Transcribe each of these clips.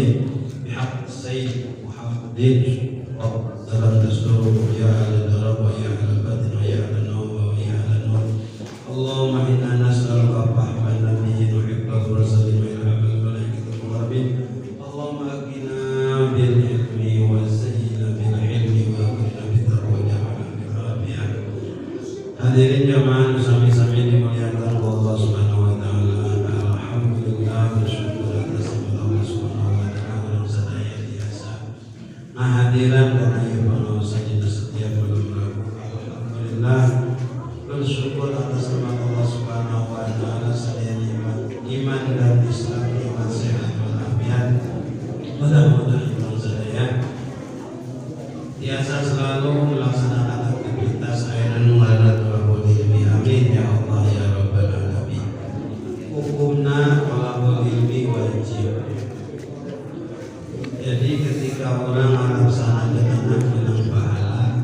Amin. Bihaq Sayyid Muhammadin dalam dastur ya ala darab wa ya ala batin wa ya ala nur wa ya ala nur. Allahumma inna nas'aluka fahman nabiyyin wa hifdhal mursalin wa ilhamal malaikatil muqarrabin. Allahumma aqina bil ilmi wa zayyina bil ilmi wa aqina bit taqwa wa ja'alna bil rabi'ah. Hadirin jamaah sami-sami dimuliakan Allah Subhanahu wa taala. Alhamdulillah bersyukur atas nikmat Allah Subhanahu wa taala dan sadaya biasa. Hadiran dan ayo para sahabat setiap malam Rabu. Alhamdulillah bersyukur atas nikmat Allah Subhanahu wa taala sadaya nikmat iman dan Islam, iman sehat walafiat. Mudah-mudahan sadaya biasa selalu melaksanakan aktivitas ayat nuhana amin ya Allah ya Rabbal Alamin. Hukumna thalabul ilmi wajib. Jadi ketika orang melaksanakan dengan pahala,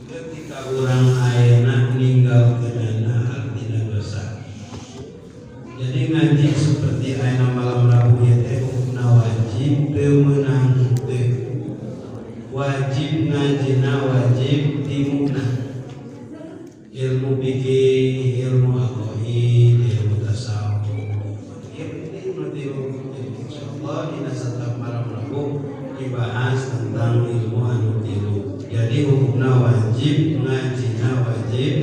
ketika orang ayeuna ninggalkeun artina dosa. Jadi ngaji seperti ayeuna malam Rabu ya teh hukumna wajib teu meunang teu. Wajib ngajina wajib timuna. Ilmu fikih, ilmu aqaid, ilmu tasawuf. Insyaallah dina setiap malam Rabu dibahas tentang ilmu anu tilu. Jadi hukumna wajib, ngajina wajib,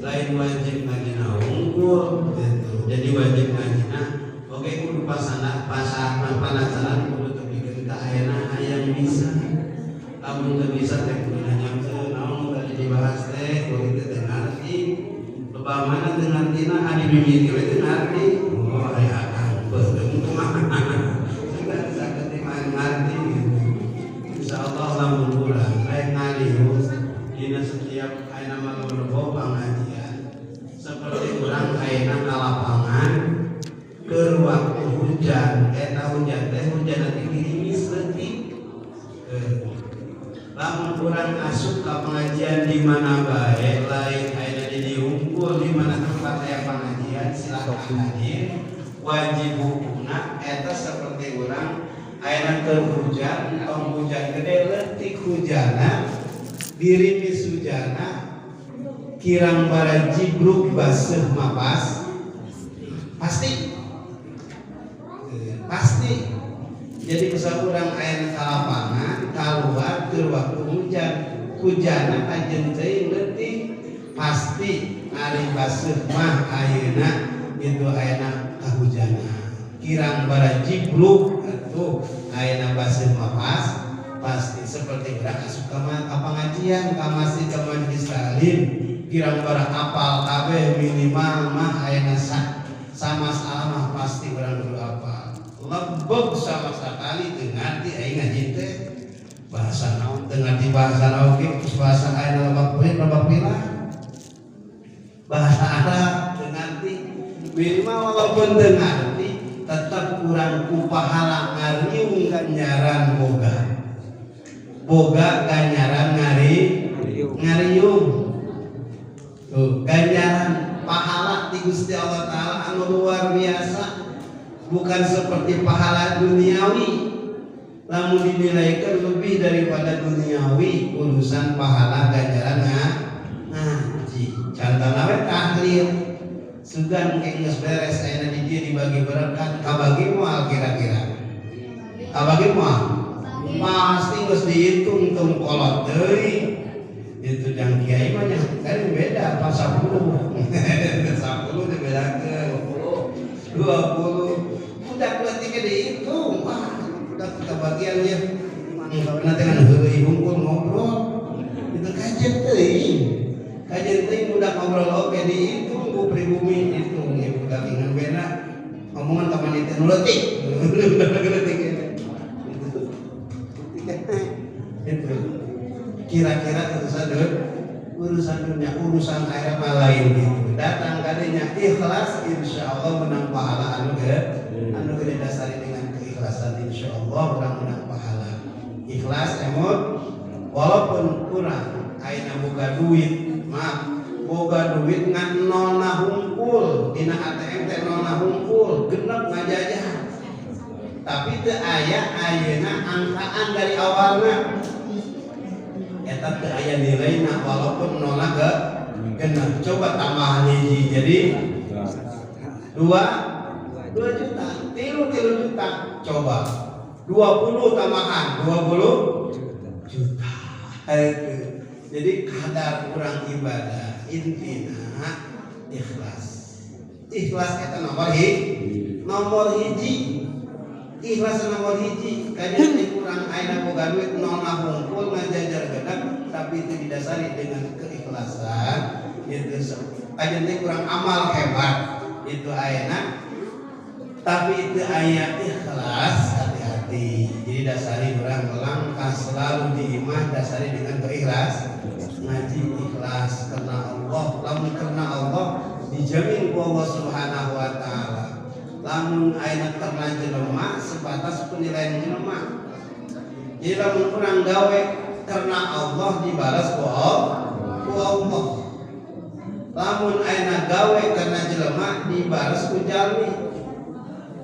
lain wajib ngajina unggul gitu. Jadi wajib ngajina oke kudu pasangan panasaran kudu tepikeun ka ayeuna hayang bisa. Lamun teu bisa teh kudu nanyamkeun naon tadi dibahas teh kudu teu ngarti. Bagaimana dengan tina adi mimiti we teu ngarti. Oh aya akang beureum kumaha. Sudah saged ngarti. Insyaallah lamun urang rek ngalius dina setiap ayeuna malam Rebo pangajian. Seperti urang ayeuna ka lapangan keur waktu hujan, eta hujan teh hujan ati gerimis leutik. Lamun urang asup ka pengajian di mana bae, lain ayeuna di diunggul di mana tempat aya pengajian silakan hadir. Wajib hukumna eta seperti urang ayeuna keur hujan, tong hujan gede leutik hujana, dirimis hujana, kirang bara jibruk baseuh mapas. Pasti. Jadi bisa urang ayeuna ka lapangan kaluar keur waktu hujan, hujana ajeun teuing leutik, pasti ari baseuh mah ayeuna itu ayeuna kahujanan. Kirang bara jibruk atuh ayeuna baseuh mah pasti seperti urang asup ka pengajian, ka masjid, ka majelis taklim, kirang bara apal kabeh minimal mah ayeuna sama salah pasti urang kudu apal. Lebok sama sekali teu ngarti aing ngaji teh bahasa naon teu ngarti bahasa naon ge bahasa ayeuna loba pila bahasa Arab teu ngarti minimal walaupun teu ngarti tetep kurang ku pahala ngariung ganjaran boga ganjaran ngariung tuh ganjaran pahala di Gusti Allah taala anu luar biasa. Bukan seperti pahala duniawi, namun dinilaikan lebih daripada duniawi urusan pahala ganjaran ngaji. Contohnya we tahlil, sugan ke geus beres ayeuna di dieu dibagi berkah, kabagi moal kira-kira. Kabagi moal pasti geus dihitung tong kolot deui. Itu jang kiai mah kan beda pas 10. 10 dibedakeun 20. Udah ketika dihitung, udah kebagiannya nanti kan heuleuy hungkul ngobrol itu kajian teuing udah ngobrol oke dihitung ku pribumi itu udah dengan bena ngomongan ka panitia nu leutik itu kira-kira urusan dunia urusan akhirat lain gitu datang kadinya ikhlas insyaallah menang pahala anu gede dasari dengan keikhlasan insyaallah orang menang pahala ikhlas emot walaupun kurang ayeuna boga duit boga duit ngan nolna hungkul dina ATM teh nolna hungkul genep ngajajah tapi teu aya ayeuna angkaan dari awalna eta teu aya nilaina walaupun nolna ke genep. Coba tambahan hiji jadi 2 juta, 3 juta. Coba 20 tambahan 20 juta. Jadi kadar kurang ibadah intina ikhlas. Ikhlas eta nomor hiji. Ikhlas nomor hiji. Kajian kurang ayeuna boga duit nona hungkul ngajajar gedak tapi itu didasari dengan keikhlasan. Itu kajian kurang amal hebat itu ayeuna tapi itu aya ikhlas, hati-hati. Jadi dasari orang melangkah selalu di imah dasari dengan berikhlas. Ngaji ikhlas karena Allah, lamun karena Allah dijamin ku Allah Subhanahu wa taala. Lamun ayeuna karena jelema sebatas penilaian jelema. Jadi lamun urang gawe karena Allah dibalas ku Allah. Lamun ayeuna gawe karena jelema dibalas ku jalmi.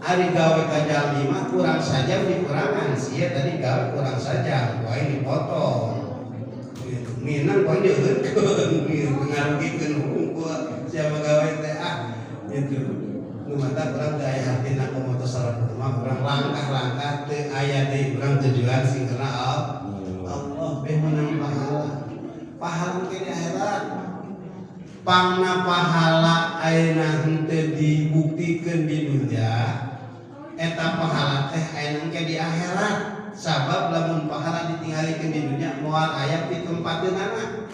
Ari gawe ka jalmi mah kurang saja dikurangan sia tadi gawe kurang saja wae dipotong. Minang kok dieukeun ngarugikeun hukum siapa gawe teh gitu. Nu mata urang teh aya hartina komoto sareng mah urang langkah-langkah teu aya deui urang tujuan sing karena Allah beh menang pahala. Pahala ke di akhirat. Pangna pahala ayeuna henteu dibuktikeun di dunya. Eta pahala teh ayeuna ke di akhirat. Sabab lamun pahala ditinggalikeun di dunya moal aya di tempateunana.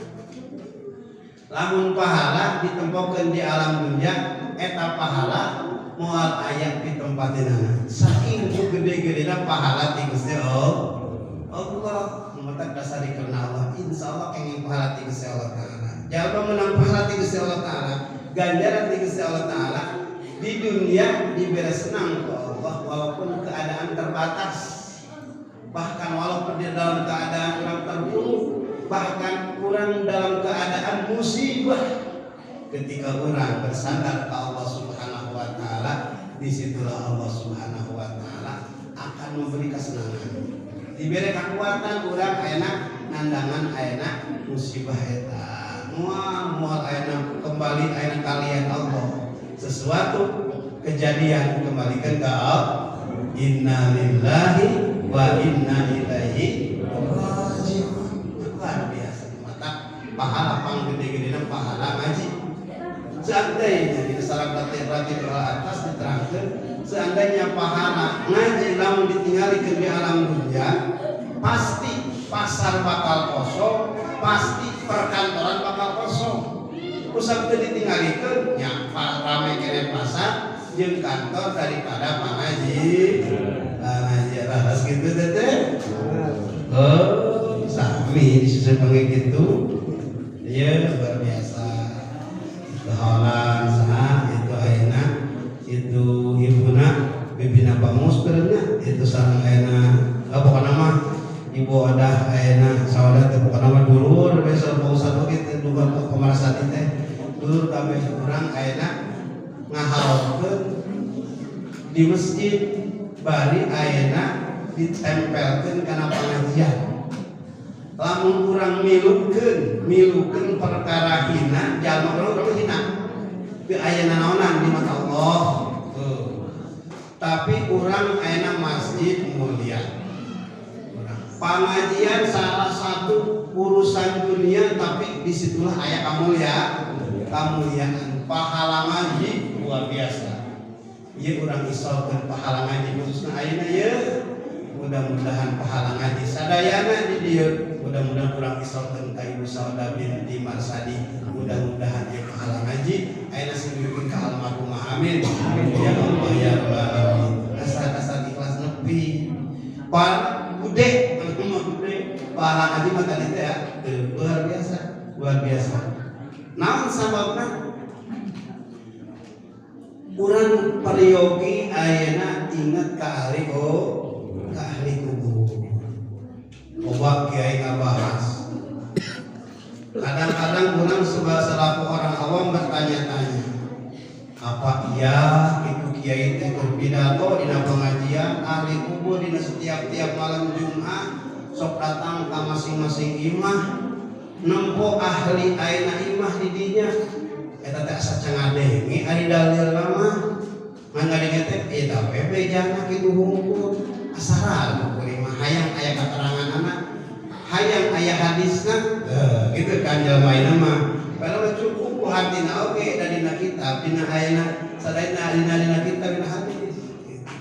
Lamun pahala ditempokeun di alam dunya eta pahala moal aya di tempateunana. Saking gede-gedena pahala ti Gusti Allah. Mata dasari karena Allah. Insyaallah kenging pahala ti Gusti Allah taala. Jalma menang pahala ti Gusti Allah taala, ganjaran ti Gusti Allah taala di dunia diberi senang ke Allah walaupun keadaan terbatas. Bahkan walaupun di dalam keadaan kurang terpuruk, bahkan kurang dalam keadaan musibah, ketika orang bersandar ke Allah Subhanahu wa taala, disitulah Allah Subhanahu wa taala akan memberi kesenangan. Diberi kekuatan orang enak nandangan enak musibah eta. Mual enak kembali enak kalian Allah. Sesuatu kejadian kembalikan ke Allah. Inna lillahi wa inna ilaihi raji'un. Luar biasa mata pahala pang gede-gedena pahala ngaji. Seandainya di salah rati atas diterangkan seandainya pahala ngaji lamun ditinggalikeun di alam dunia pasti pasar bakal kosong, pasti perkantoran bakal kosong. Usah teu ditinggalikeun nya rame kene pasar jeung kantor daripada pangaji. Pangaji raras kitu teh. Oh, sami disusun panggil kitu. Ieu luar biasa. Taholan saha itu ayeuna itu ibuna bibina pamuskeurna itu sareng ayeuna pokona mah ibu ada ayeuna sawadar teh pokona mah dulur besok pausat oge teh duga pamarasati teh dulur kabeh urang ayeuna ngaharokeun di masjid bari ayeuna ditempelkeun kana pengajian. Lamun urang milukeun perkara hina jalma urang hina teu aya nanaonan di mata Allah. Tapi urang ayeuna masjid mulia. Pengajian salah satu urusan dunia tapi disitulah aya kemuliaan pahala ngaji luar biasa. Ieu urang isolkeun pahala ngaji khususna ayeuna ieu mudah-mudahan pahala ngaji sadayana di dieu mudah-mudahan urang isolkeun ka Ibu Sauda binti Marsadi mudah-mudahan ieu pahala ngaji ayeuna sing bikin ka almarhumah amin ya Allah ya rabbal alamin asal-asal ikhlas nepi par gede pahala ngaji mah tadi teh ya luar biasa naon sababna urang periogi ayeuna inget ka ahli kubur. Obat kiai ngabahas. Kadang-kadang urang selaku orang awam bertanya-tanya, apa iya itu kiai teh berpidato dina pengajian ahli kubur dina setiap malam Jumat sok datang ke masing-masing imah nempo ahli ayeuna imah di dinya eta teh asa cangadenge ari dalil mah ngadenge teh eta we bejana kitu hungkul asara kuring mah hayang aya keterangan anak hayang aya hadisna gitu kan jalma mah padahal cukup ku hatina oge da dina kitab dina ayeuna sadaina dina kitab dina hadis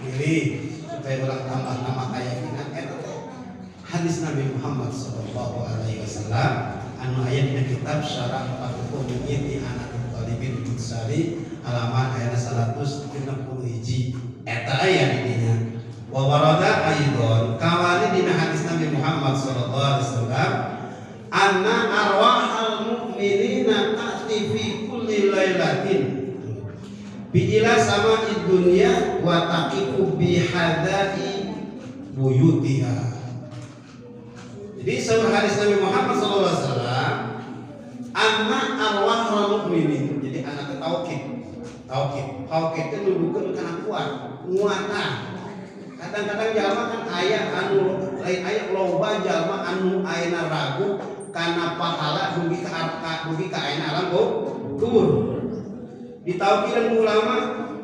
pilih supaya ulang tambah keyakinan eta teh hadis Nabi Muhammad sallallahu alaihi wasallam anu aya dina kitab Syarah Hukum Mu'min Anak Talibin Butsari halaman ayat 161 eta aya di dinya wa warada aidon kawali dina hadis Nabi Muhammad sallallahu alaihi wasallam anna arwahal mu'minina ta'ti fi kulli lailatin bi ila sama'id dunya wa taqiqu bi hadai buyutiha. Jadi sahur hadis Nabi Muhammad sallallahu alaihi wasallam anna arwahal mu'minin. Jadi anak tauhid itu nuduhkeun kana kuat nguatan. Kadang-kadang jalma kan aya anu lain aya loba jalma anu ayeuna ragu kana pahala dugi ka ayeuna alam kubur. Di tauhidan ulama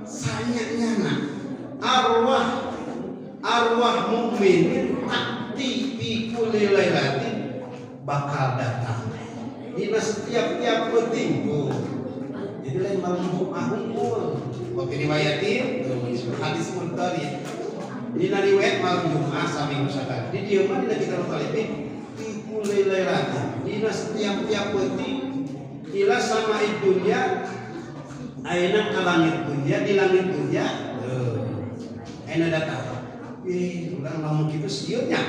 sanyanyana arwah mukmin takti fi kulli lailatin bakal datang dina setiap penting tuh. Jadi lain malam Jumat hungkul oke riwayatin hadis mutalib dina riwayat malam Jumat saminggu sakali di dieu mah dina kitab talibin fi kulli lailatin dina setiap penting ila sama dunya ayeuna ka langit dunya di langit dunya ayeuna datang urang lamun kitu sieun nya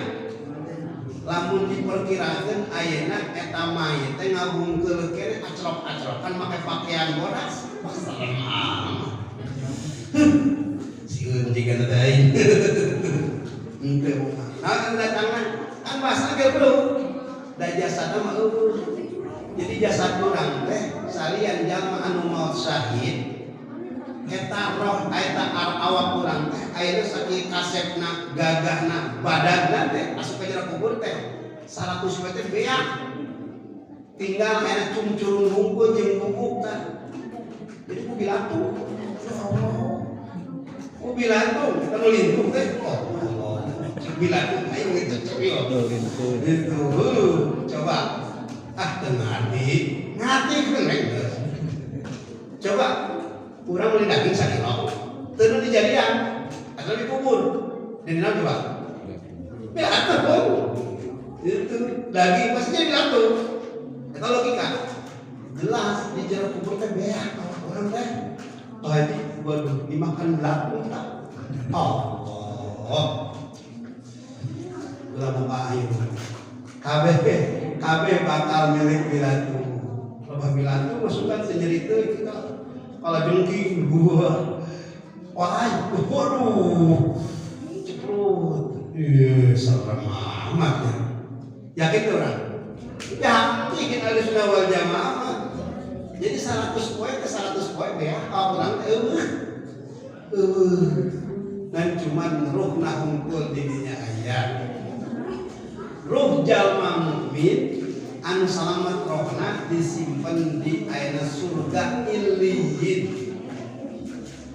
lamun diperkirakeun ayeuna eta mayit teh ngabungkeul kene acrok-acrokan make pakaian bodas sieun jiga teh henteu kan datangna kan bahasa ge belum da jasadna mah jadi jasad urang teh salian jalma anu maot syahid eta roh eta awak urang teh ayeuna saking kasepna gagahna badagna teh asup ka jero kubur teh 100 meter beak tinggal ayeuna cungcurung hungkul jeung bubuk teh jadi ku bilantu ya Allah ku bilantu kita nu lintung teh oh bilantu aing gitu itu coba teu ngati keuneng coba urang meuli daging sakilo teu dijadian atau dikubur di dina coba bilantu itu daging pasti jadi bilantu eta logika jelas di jero kubur teh beak urang teh haji waduh dimakan belatung tak Allah ulah buka air kabeh bakal milik bilantu loba bilantu masukan senyeri kita kalau jengking gua waduh ceprut serem amat ya yakin tuh orang yakin ahli sunnah wal jamaah jadi 100 poin ke 100 poin ya orang dan cuman ruhna hungkul dirinya ayat ruh jalma mukmin anu salamat rohna disimpen di ayeuna surga illiyin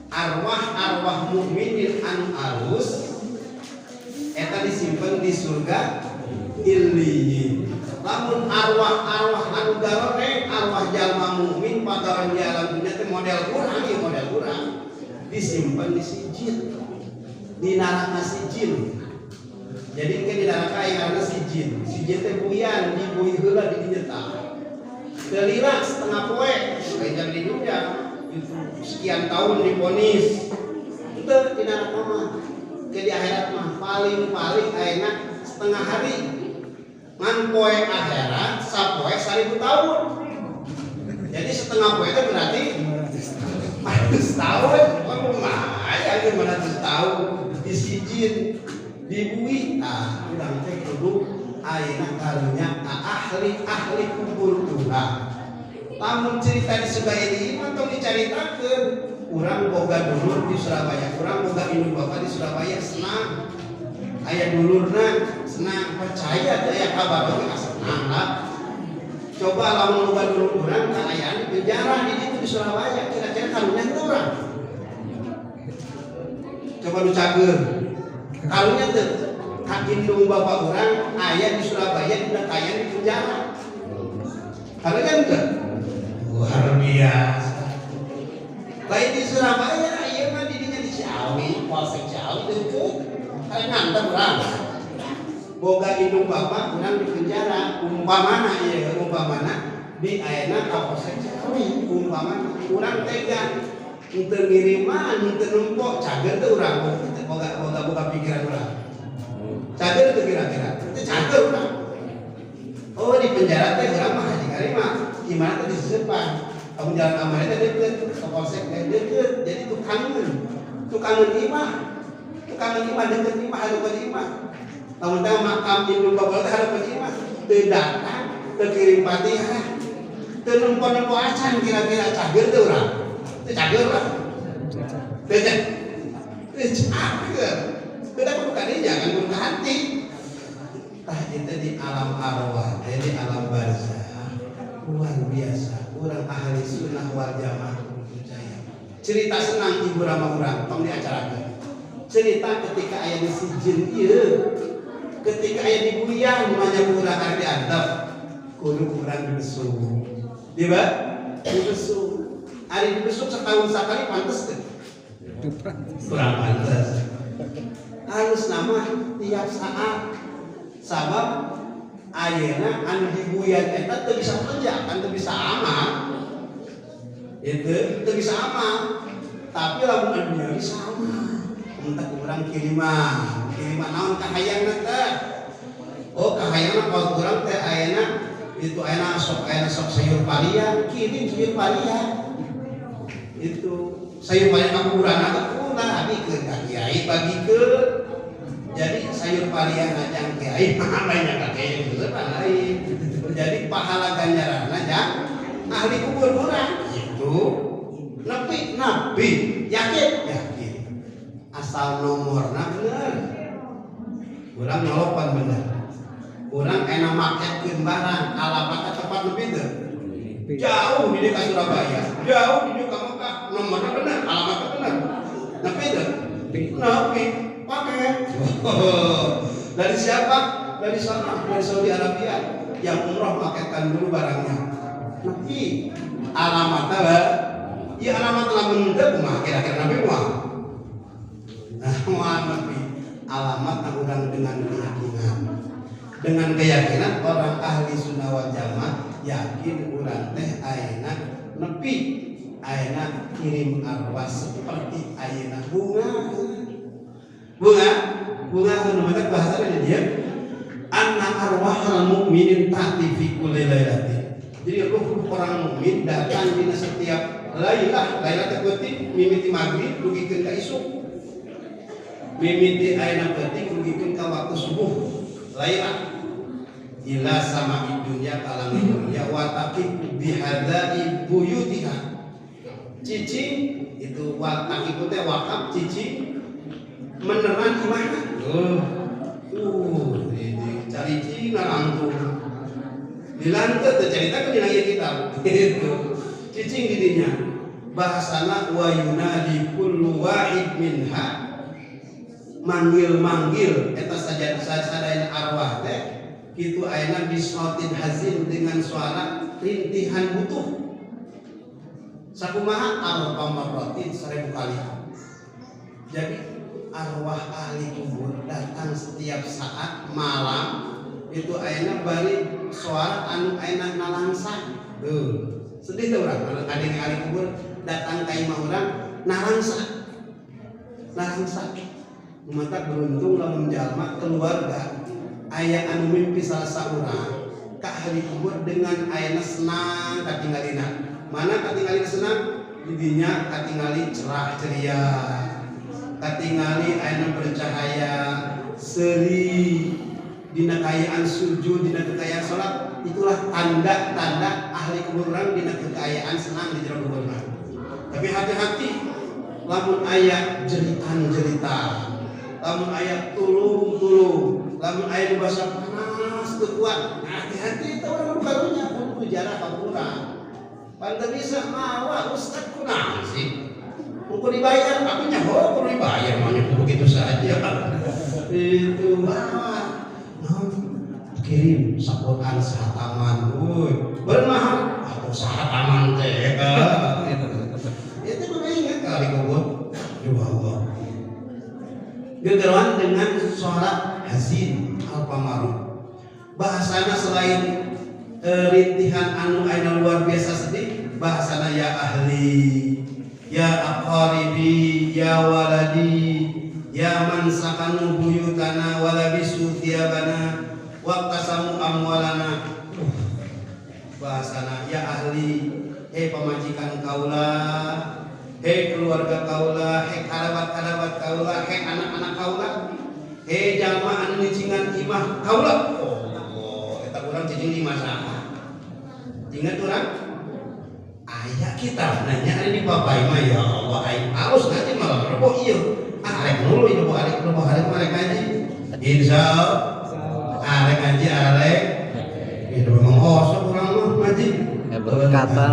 arwah mukminin anu alus eta disimpen di surga illiyin lamun arwah anu garone arwah jalma mukmin pagawean di alam dunya teh model urang disimpen di sijil di neraka sijil. Jadi ke di neraka yang ada sijil teh buyan dibuih heula di dinya tah. Kelira setengah poe lain jam di dunya itu sekian tahun divonis. Teu di neraka mah. Ke di akhirat mah paling ayeuna setengah hari. Ngan poe akhirat sapoe 1000 tahun. Jadi setengah poe itu berarti 100 tahun. Lumayan 500 tahun di sijil dibuih urang teh kudu ayeuna karunya ahli kubur urang lamun cerita di surga ini mah tong dicaritakeun Urang boga dulur di Surabaya, urang boga indung bapak di Surabaya senang. Aya dulurna senang, percaya aya kabar oge senang lah. Coba lamun boga dulur urang kaayaan di penjara di ditu di Surabaya, kira-kira karunya teu urang. Coba nu cager. Karunya teu ka indung bapak urang aya di Surabaya dina kaayaan di penjara. Karunya teu? Luar biasa. Lain di Surabaya, iya mah didinya di Ciawi, Polsek Ciawi deukeut. Kayak ngantem urang. Boga indung bapak urang di penjara, umpamana ieu umpamana di ayeuna Kapolsek Ciawi, umpamana urang tega henteu ngiriman, henteu nempok, cager teh urang boga pikiran urang. Cager teh kira-kira, teh cager urang. Oh di penjara teh urang mah haji karima, gimana teh diseupan. Kamu jalan amalnya deket, Kapolsek deket, jadi tukangan imah deket imah harapan imah. Kamu tahu makam indung bapak harapan imah, teu datang, teu kirim Fatihah, teu nempo acan kira-kira cager teu urang, teu cager urang, teu cager, teu dapat kadinya kan kudu hati. Tah itu di alam arwah, di alam barzah luar biasa. Urang ahli sunnah wal jamaah percaya. Cerita senang ibu rama urang tong diacarakeun. Cerita ketika aya di sijin ieu, ketika aya di buyan manya urang ari diantep, kudu urang dibesuk. Diba? Dibesuk. Ari dibesuk setahun sakali pantes teu? Kurang pantes. Halus nama tiap saat. Sabab ayeuna anu dibuyan eta teu bisa kerja, kan teu bisa amal. Itu teu bisa amal. Tapi lamun anu nya bisa amal. Muntak urang kiriman naon ka hayangna teh. Oh ka hayangna kalau urang teh ayeuna itu ayeuna sok sayur palia, kirim sayur palia. Itu sayur palia ka kurana ulah abikeun ka kiai bagikeun. Jadi sayur palia ngajang kiai banyak kakek itu lain. Jadi pahala ganjaran aja ahli kubur urang itu napi yakin asal nomorna bener. Urang nolopan bener. Urang enak maketkeun barang alamatna tepat nepi teu? Jauh di ka Surabaya, jauh di ka Mekah, nomorna bener, alamatna bener. Nepi teu? Nepi. Pakai. Dari siapa? Dari sana, dari Saudi Arabia yang umroh paketkan dulu barangnya. Nabi alamatnya, iya alamatnya lamun teu kumaha kira-kira Nabi kumaha? Nah, Nabi alamatnya urang dengan keyakinan orang ahli sunnah wal jamaah yakin urang teh ayeuna nepi ayeuna kirim arwah seperti ayeuna bunga numatak bahasanya dia anna arwahal mukminin ta'ti fi kulli lailatin. Jadi ruh orang mukmin datang di setiap lailah teuting mimiti maghrib dugikeun ka isuk, mimiti ayeuna peuting dugikeun ka waktu subuh lailah ila sama dunya kalang dunya wa taqi bihadai buyutiha. Cicing itu wakaf itu teh wakaf cicing meneran imahna. Ini cari cina langsung. Dilantet cerita ke dina kita. Itu cicing didinya. Bahasana wa yunadi kullu wahid minha. Manggil eta sadaya arwah teh kitu ayeuna bisautin hazin dengan suara rintihan butuh. Sakumaha al-qamaratin 1000 kali. Jadi arwah ahli kubur datang setiap saat malam itu ayeuna bari suara anu ayeuna nalangsa. Sedih teh urang kadang ahli kubur datang ka imah urang nalangsa. Mata beruntung lamun jalma keluarga aya anu mimpi salah saurang ka ahli kubur dengan ayeuna senang katinggalina. Mana katinggalina senang? Didinya katingali cerah ceria. Katingali ayeuna bercahaya seri dina kayaan sujud dina kekayaan salat. Itulah tanda-tanda ahli kubur urang dina kekayaan senang di jero kuburna. Tapi hati-hati lamun aya jeritan-jeritan, lamun aya tulung-tulung, lamun aya basa panas teu kuat, hati-hati teh urang karunya kudu jarak ka urang. Pan teu bisa mawa ustad kunaon sih? Kudu dibayar, aku nyaho kudu dibayar mah begitu saja. Itu mah kirim sapotan sahataman, bermahal atau sahataman teh. Itu mah ingat kali gobot, ya Allah. Gegeran dengan sholat hazin al-pamarun. Bahasana selain rintihan anu aina luar biasa sedih, bahasana ya ahli, ya aqaribi, ya waladi, ya man sakanu buyutana walabisu thiyabana waqtasamu amwalana. Bahasana ya ahli, pamajikan kaula, keluarga kaula, karabat-karabat kaula, anak-anak kaula, jalma anu nicingan imah kaula. Oh, eta urang cicing imah saha? Ingat urang? Aya kitab nanya di papai mah ya Allah, ai alus ngaji malah rebo ieu. Arek dulu ieu arek ngaji. Insyaallah. Arek ngaji arek. Itu memang hosok urang mah ngaji. Berkata.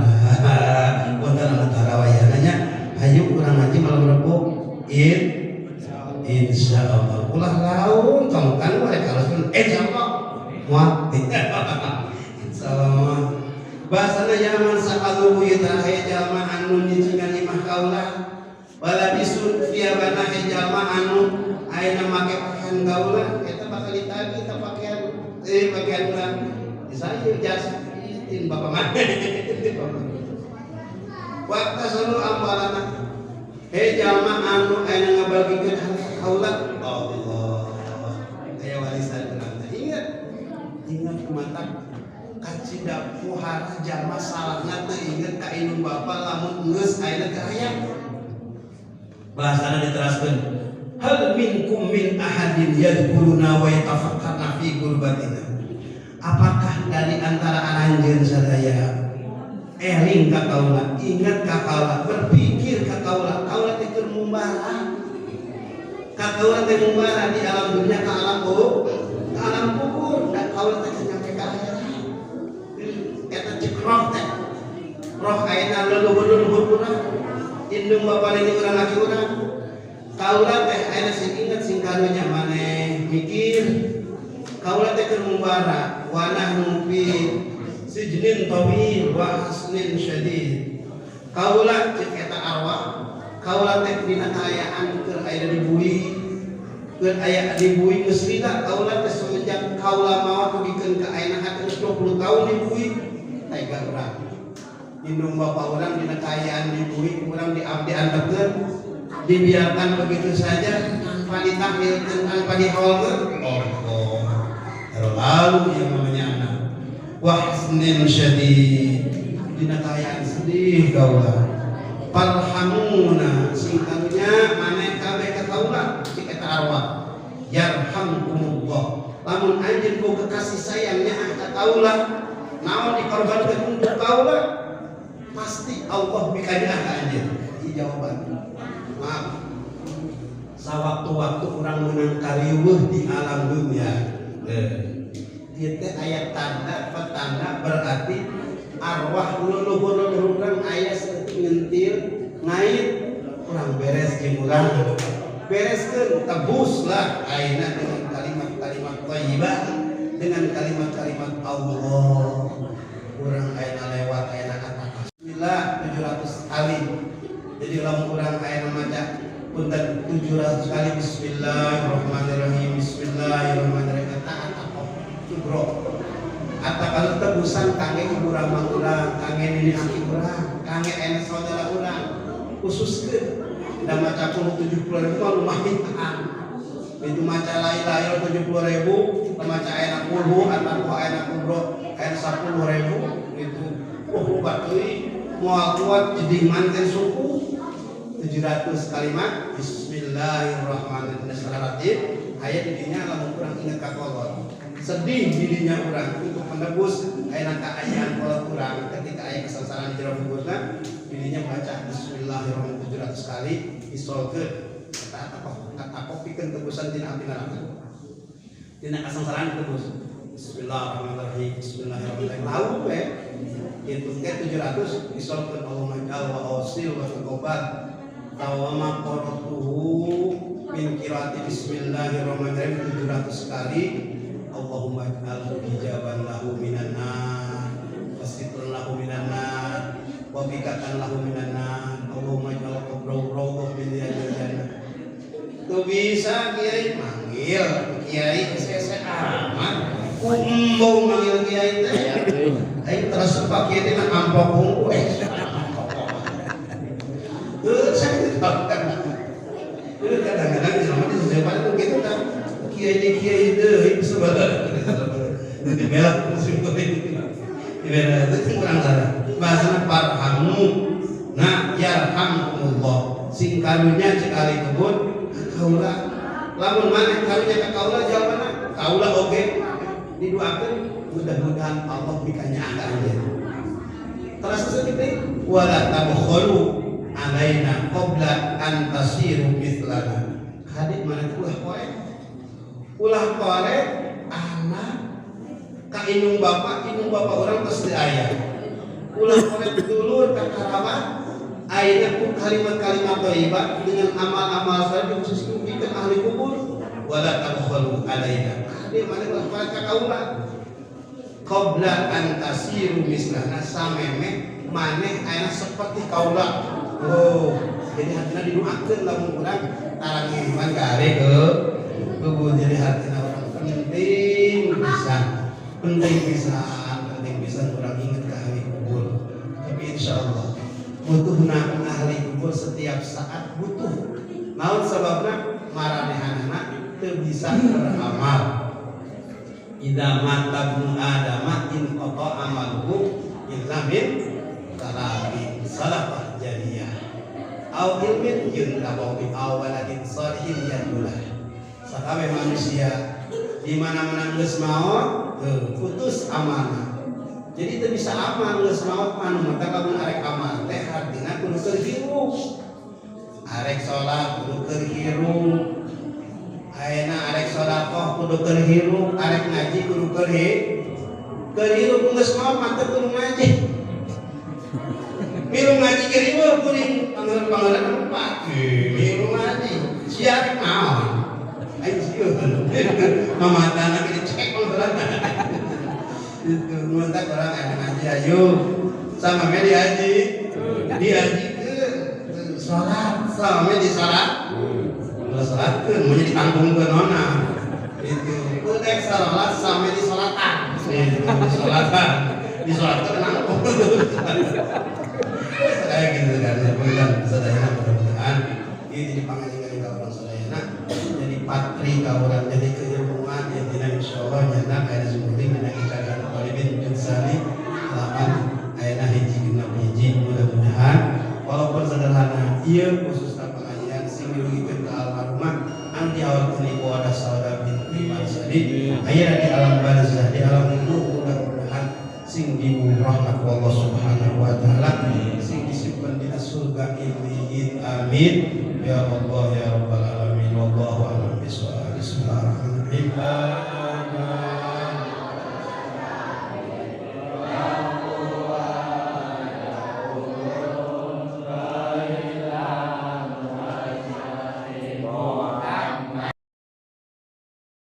Wonten anu tarawayananya, hayu urang ngaji malam rebo. Insyaallah. Ulah laun kamu kan arek alus insyaallah. Moal. Insyaallah. Bahasana yaman sakalu kita jalma anu nicingan imah kaula wala bisu thiyabana jalma anu ayeuna make pakaian kaula eta bakal ditagi ta pakaian urang saya jas izin bapak mah waktu selalu ambalana jalma anu ayeuna ngabagikeun harta kaula Allah aya warisan urang ingat kumatak kacida puhara jalma salahna teu inget ka indung bapa lamun geus ayeuna teu aya. Bahasana diteraskeun hal minkum min ahadin yadhkuruna wa yatafakkarna fi gurbatina. Apakah dari antara aranjeun sadaya eling ka kaula, ingat ka kaula, berpikir ka kaula, kaula teh keur mumbara. Ka kaula teh mumbara di alam dunia ka alam kubur dan kaula teh nyampe ka akhirat. Eta cek roh teh roh ayeuna leluhur urang indung bapa ini urang laki urang kaula teh ayeuna sing inget sing karunya maneh mikir kaula teh keur mumbara wa nahnu fi sijnin tawil wa hasnin syadid kaula cek eta arwah kaula teh dina kaayaan keur aya di bui keur aya di bui geus rida kaula teh semenjak kaula mawa pugikeun ka ayeuna hati 20 tahun di bui tega urang indung bapa urang dina kaayaan di bui urang diabdi antepkeun dibiarkan begitu saja tanpa ditahlilkeun tanpa dihaulkeun lalu yang namanya anak wahsnin syadid dina kaayaan sedih kaula farhamuna singkatnya maneh kabeh ka kaula cik eta arwah yarhamkumullah lamun anjeun boga kasih sayangnya ka kaula naon dikorbankeun untuk kaula pasti Allah bikanya ka anjeun. Jawaban maaf sawaktu-waktu urang meunang kariweuh di alam dunia ieu teh aya tanda petanda berarti arwah leluhur urang aya saeutik ngentil ngait urang beres jeung urang bereskeun tebuslah ayeuna dengan kalimat-kalimat thayyibah dengan kalimat-kalimat Allah urang ayeuna lewat ayeuna kata bismillah 700 kali jadi lamun urang ayeuna maca punten 700 kali bismillahirrahmanirrahim bismillahirrahmanirrahim kata kubro atau kalau tebusan kangge ibu ramah urang kangge nini aki urang kangge ayeuna saudara urang khususkeun da maca 70.000 lumayan itu maca lain-lain 70.000 maca ayeuna kulhu atau ayeuna kubro ayeuna 10.000 itu obat euy moal kuat jadi manten suku 700 kalimat bismillahirrahmanirrahim aya di dinya lamun urang inget ka kolot sedih dirinya urang untuk menebus ayeuna kaayaan kolot urang ketika aya kesengsaraan di jero kuburna dirinya baca bismillahirrahmanirrahim 700 kali disolkeun kata pikeun tebusan tina api neraka tina kasangsaraan tebus. Bismillahirrahmanirrahim. Bismillahirrahmanirrahim. Tahu we itu ke 700 disolkeun Allahumma ja'al wa awsil wa taqabbal tawama qaratuhu min qiraati bismillahirrahmanirrahim 700 kali. Allahumma ja'al hijaban lahu minan nar wasitran lahu minan nar wa bikatan lahu minan nar Allahumma ja'al qabrahu min riyadil jannah. Tuh bisa kiai manggil kiai sese aman kumbau manggil kiai teh aing terus pak kiai teh ampok ungu saya tahu kan kadang-kadang selama di zaman itu gitu kan kiai deui sebenarnya di belak musim ini itu kurang salah bahasana parhamu nah yarhamkumullah sing karunya sekali kebun kaula lamun maneh karunya ka kaula jawabanna kaula oge didoakeun mudah-mudahan Allah bikanya aja terus sekitu wala tabkhulu alaina qabla an tasiru mithlana hadik maneh ulah poe anak ka inung bapak urang tos teu aya ulah poe dulur ka karabat ayeuna ku kalimat-kalimat thayyibah dengan amal-amal saleh khususkeun pikeun ahli kubur wala tabkhulu alaina hadik maneh ulah poe ka kaula qabla an tasiru mislana sameme maneh ayeuna seperti kaula. Oh, jadi hatina didoakeun lamun urang tarang iman ka are ke kubur. Jadi hatina orang penting pisan urang inget ka ahli kubur. Tapi insyaallah butuhna ahli kubur setiap saat butuh. Naon sababna maranehanana teu bisa beramal. Idza mata ibnu adama in qata amaluhu illa min salatin salafah jariyah au ilmin yuntabu bi awaladin salihin yadulah. Sakabe manusia di mana-mana geus maot putus amanah. Jadi teu bisa aman geus maot manu mata lamun arek amal teh artina kudu keur hirup. Arek salat kudu keur hirup. Ayeuna arek sedekah kudu keur hirup, arek ngaji kudu keur hirup geus maot mantep kudu ngaji. Milu ngaji keur hirup kuring pangaran Pak. Milu ngaji si arek naon? Aing sieun. Mamatana ge dicek ngobrol. Itu nuntut orang anu ngaji ayo sama me diaji. Diaji ke salat, sama di salat. Salatkeun mun ditangtungkeun nona itu kutek salat sampai di salatan disolatkeun nangkung saya gitu kan bukan sadayana mudah-mudahan ieu jadi pangajian ka urang sadayana jadi patri ka urang jadi keilmuan yang dina insyaallah nyana aya sumring dina kitabana qalibin insani laman aya hiji genep hiji mudah-mudahan walaupun sederhana ieu khususna pengajian sing dirugikeun ka almarhumah anti awal kini wadah saudara binti marsadi ayah di alam barzah di alam itu mudah-mudahan sing dibu rahmat Allah subhanahu wa ta'ala sing disimpan di surga ini amin ya Allah ya rabbal alamin.